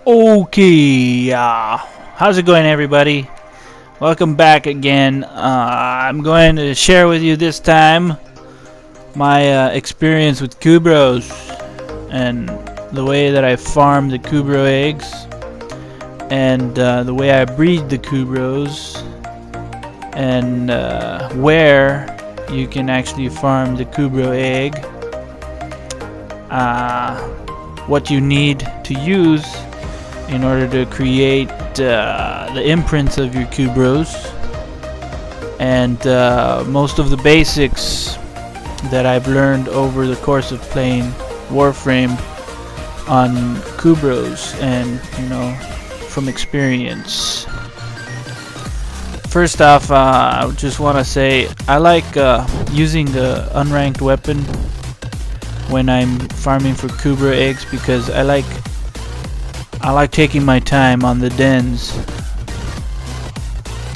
Okay, how's it going, everybody? Welcome back again. I'm going to share with you this time my experience with Kubrows and the way that I farm the Kubrow eggs and the way I breed the Kubrows and where you can actually farm the Kubrow egg, what you need to use in order to create the imprints of your Kubrows, and most of the basics that I've learned over the course of playing Warframe on Kubrows, and from experience. First off, I just want to say I like using the unranked weapon when I'm farming for Kubrow eggs, because I like taking my time on the dens.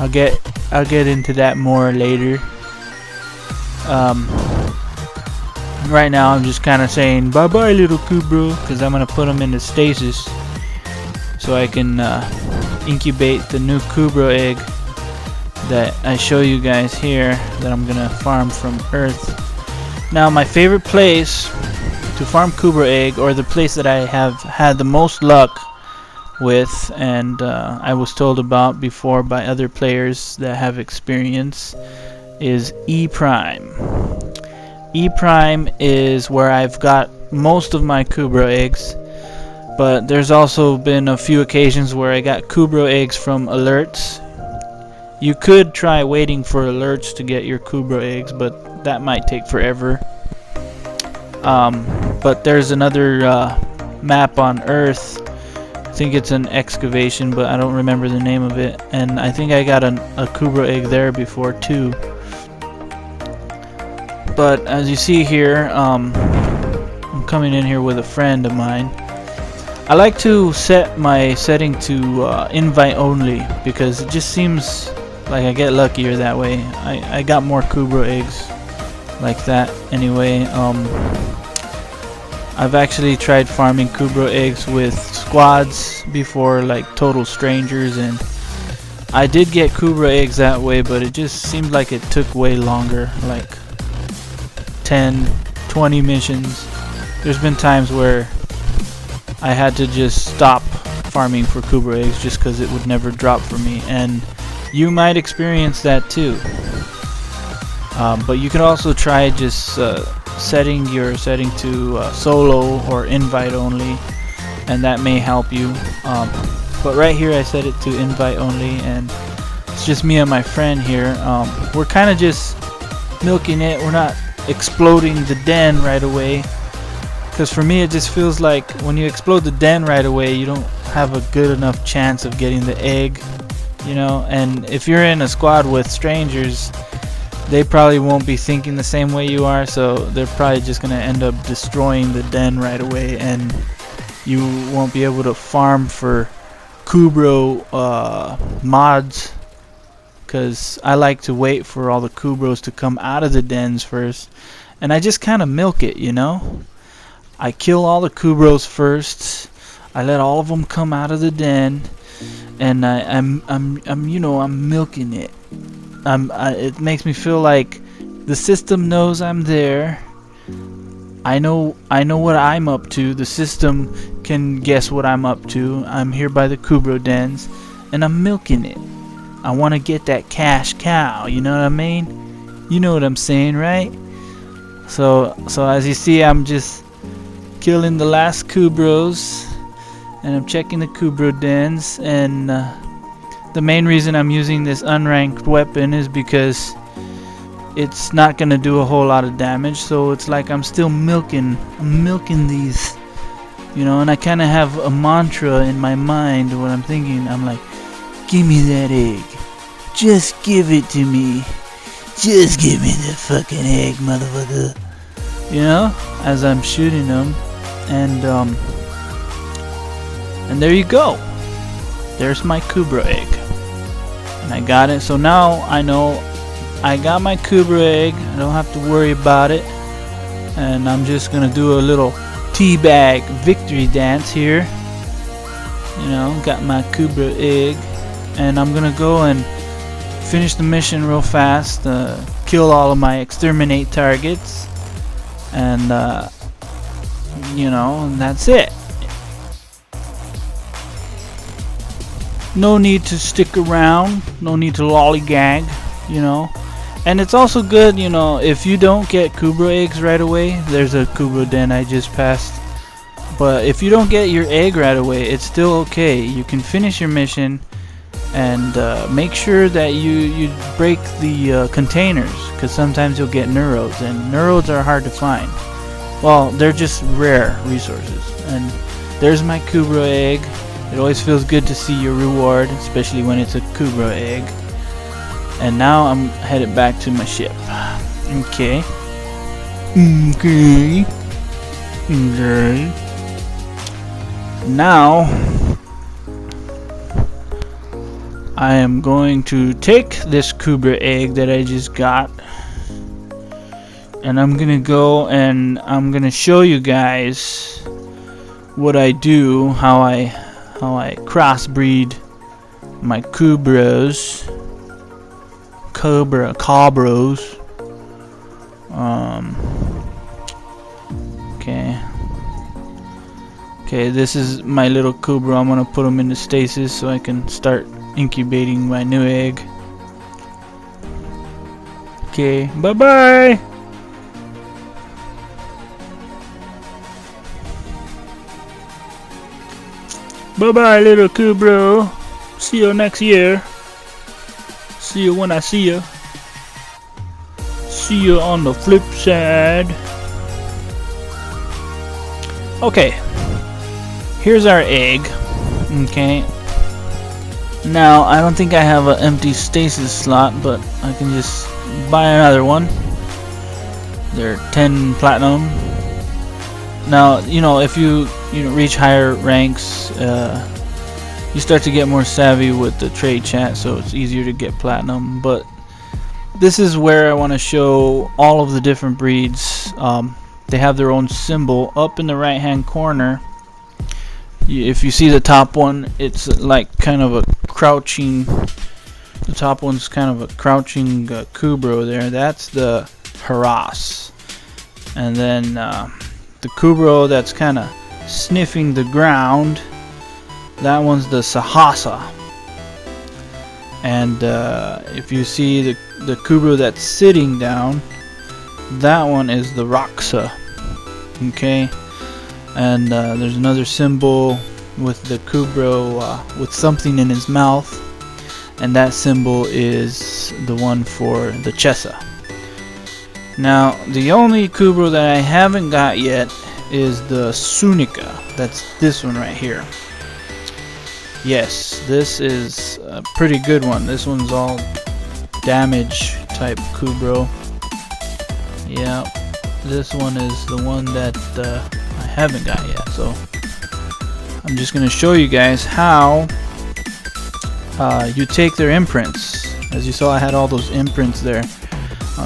I'll get into that more later. Right now I'm just kind of saying bye bye little Kubrow, because I'm gonna put them into stasis so I can incubate the new Kubrow egg that I show you guys here that I'm gonna farm from Earth. Now, my favorite place to farm Kubrow egg, or the place that I have had the most luck with, and I was told about before by other players that have experience, is E Prime. E Prime is where I've got most of my Kubrow eggs, but there's also been a few occasions where I got Kubrow eggs from alerts. You could try waiting for alerts to get your Kubrow eggs, but that might take forever. But there's another map on Earth. I think it's an excavation, but I don't remember the name of it, and I think I got a Kubrow egg there before too. But as you see here, I'm coming in here with a friend of mine. I like to set my setting to invite only, because it just seems like I get luckier that way. I got more Kubrow eggs like that anyway. I've actually tried farming Kubrow eggs with squads before, like total strangers, and I did get Kubrow eggs that way, but it just seemed like it took way longer, like 10-20 missions. There's been times where I had to just stop farming for Kubrow eggs just because it would never drop for me, and you might experience that too. But you can also try just setting your setting to solo or invite only, and that may help you. But right here I set it to invite only, and it's just me and my friend here. We're kind of just milking it. We're not exploding the den right away, because for me it just feels like when you explode the den right away, you don't have a good enough chance of getting the egg, and if you're in a squad with strangers, they probably won't be thinking the same way you are, so they're probably just going to end up destroying the den right away, and you won't be able to farm for Kubrow mods, because I like to wait for all the Kubrows to come out of the dens first, and I just kind of milk it, I kill all the Kubrows first, I let all of them come out of the den, and I'm milking it. It makes me feel like the system knows I'm there. I know what I'm up to. The system can guess what I'm up to. I'm here by the Kubrow dens, and I'm milking it. I want to get that cash cow. You know what I mean? You know what I'm saying, right? So as you see, I'm just killing the last Kubrows, and I'm checking the Kubrow dens, and the main reason I'm using this unranked weapon is because it's not gonna do a whole lot of damage, so it's like I'm still milking these, and I kind of have a mantra in my mind when I'm thinking. I'm like, give me that egg, just give it to me, just give me the fucking egg, motherfucker, as I'm shooting them, and there you go, there's my Kubrow egg. And I got it, so now I know I got my Kubrow egg. I don't have to worry about it, and I'm just gonna do a little teabag victory dance here. You know, got my Kubrow egg, and I'm gonna go and finish the mission real fast, kill all of my exterminate targets, and you know, and that's it. No need to stick around, no need to lollygag, you know. And it's also good, you know, if you don't get Kubrow eggs right away. There's a Kubrow den I just passed. But if you don't get your egg right away, it's still okay. You can finish your mission and make sure that you break the containers, because sometimes you'll get neurodes, and neurodes are hard to find. Well, they're just rare resources. And there's my Kubrow egg. It always feels good to see your reward, especially when it's a Kubrow egg. And now I'm headed back to my ship. Okay. Now I am going to take this Kubrow egg that I just got, and I'm gonna go and I'm gonna show you guys what I do, how I crossbreed my Kubrows. Okay, this is my little Kubrow. I'm gonna put him into stasis so I can start incubating my new egg. Okay, bye bye. Bye bye, little Kubrow. See you next year. See you when I see you. See you on the flip side. Okay, here's our egg. Okay, now I don't think I have an empty stasis slot, but I can just buy another one. They're 10 platinum. Now, you know, if you reach higher ranks, you start to get more savvy with the trade chat, so it's easier to get platinum. But this is where I want to show all of the different breeds. They have their own symbol up in the right hand corner. If you see the top one, it's like kind of a crouching. The top one's kind of a crouching Kubrow there. That's the harass. And then the Kubrow that's kind of sniffing the ground, that one's the Sahasa. And if you see the Kubrow that's sitting down, that one is the Raksa. Okay, and there's another symbol with the Kubrow with something in his mouth, and that symbol is the one for the Chesa. Now, the only Kubrow that I haven't got yet is the Sunika. That's this one right here. Yes, this is a pretty good one. This one's all damage type Kubrow. Yeah, this one is the one that I haven't got yet. So I'm just gonna show you guys how you take their imprints. As you saw, I had all those imprints there.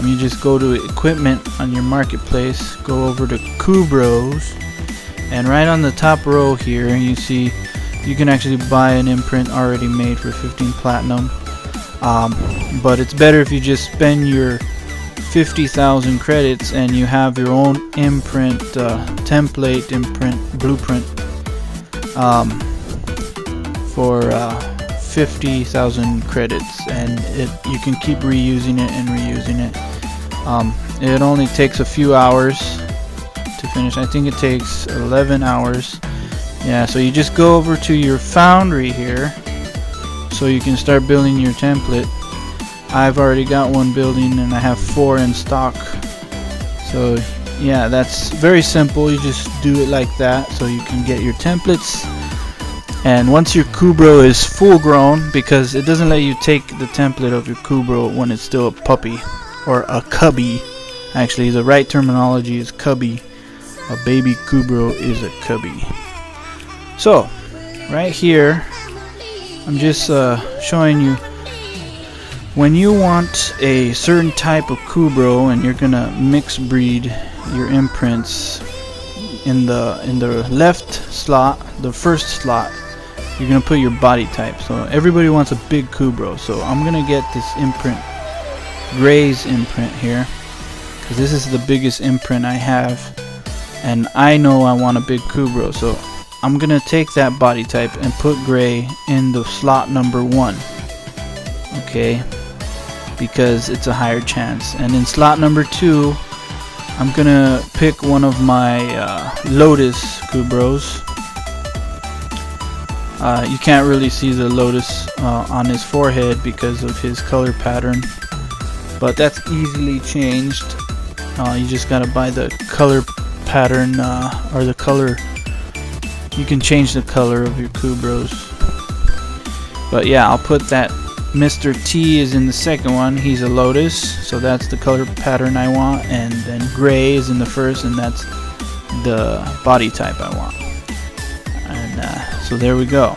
You just go to equipment on your marketplace, go over to Kubrows, and right on the top row here you see you can actually buy an imprint already made for 15 platinum. But it's better if you just spend your 50,000 credits and you have your own imprint template, imprint blueprint for 50,000 credits, and you can keep reusing it and reusing it. It only takes a few hours to finish. I think it takes 11 hours. Yeah, so you just go over to your foundry here so you can start building your template. I've already got one building and I have 4 in stock. So yeah, that's very simple. You just do it like that so you can get your templates. And once your Kubrow is full grown, because it doesn't let you take the template of your Kubrow when it's still a puppy or a cubby. Actually, the right terminology is cubby. A baby Kubrow is a cubby. So right here I'm just showing you when you want a certain type of Kubrow and you're gonna mix breed your imprints. In the left slot, the first slot, you're gonna put your body type. So everybody wants a big Kubrow, so I'm gonna get this imprint, Gray's imprint here, because this is the biggest imprint I have, and I know I want a big Kubrow, so I'm gonna take that body type and put Gray in the slot number 1, okay, because it's a higher chance. And in slot number 2, I'm gonna pick one of my Lotus Kubrows. You can't really see the Lotus on his forehead because of his color pattern, but that's easily changed. You just gotta buy the color pattern or the color. You can change the color of your Kubrows. But yeah, I'll put that Mr. T is in the second one. He's a Lotus, so that's the color pattern I want. And then Gray is in the first, and that's the body type I want. And so there we go.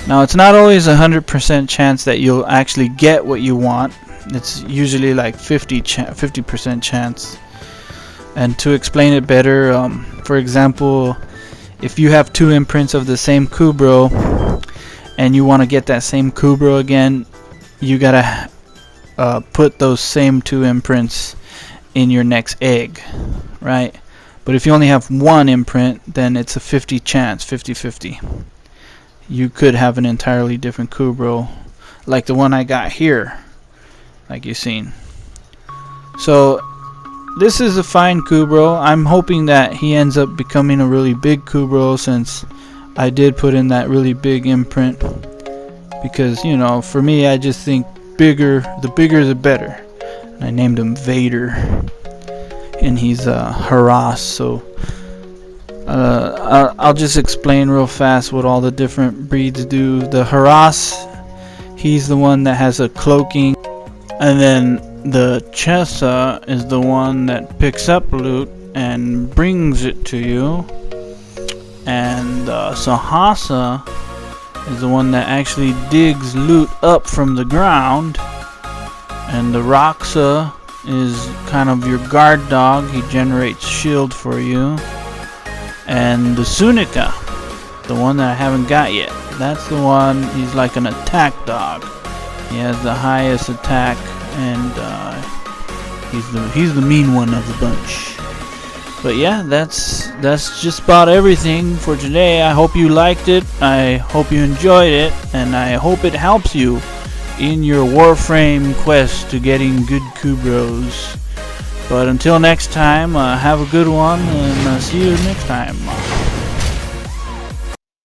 Now it's not always 100% chance that you'll actually get what you want. It's usually like 50% chance. And to explain it better, for example, if you have 2 imprints of the same Kubrow and you want to get that same Kubrow again, you gotta put those same 2 imprints in your next egg, right? But if you only have 1 imprint, then it's a 50 chance, 50-50. You could have an entirely different Kubrow, like the one I got here, like you've seen. So this is a fine Kubrow. I'm hoping that he ends up becoming a really big Kubrow, since I did put in that really big imprint, because, you know, for me, I just think the bigger the better. And I named him Vader, and he's harass. So I'll just explain real fast what all the different breeds do. The harass, he's the one that has a cloaking, and then the Chesa is the one that picks up loot and brings it to you, and Sahasa is the one that actually digs loot up from the ground, and the Roxa is kind of your guard dog. He generates shield for you. And the Sunika, the one that I haven't got yet, that's the one, he's like an attack dog. He has the highest attack, and he's the mean one of the bunch. But yeah, that's just about everything for today. I hope you liked it, I hope you enjoyed it, and I hope it helps you in your Warframe quest to getting good Kubrows. But until next time, have a good one, and see you next time.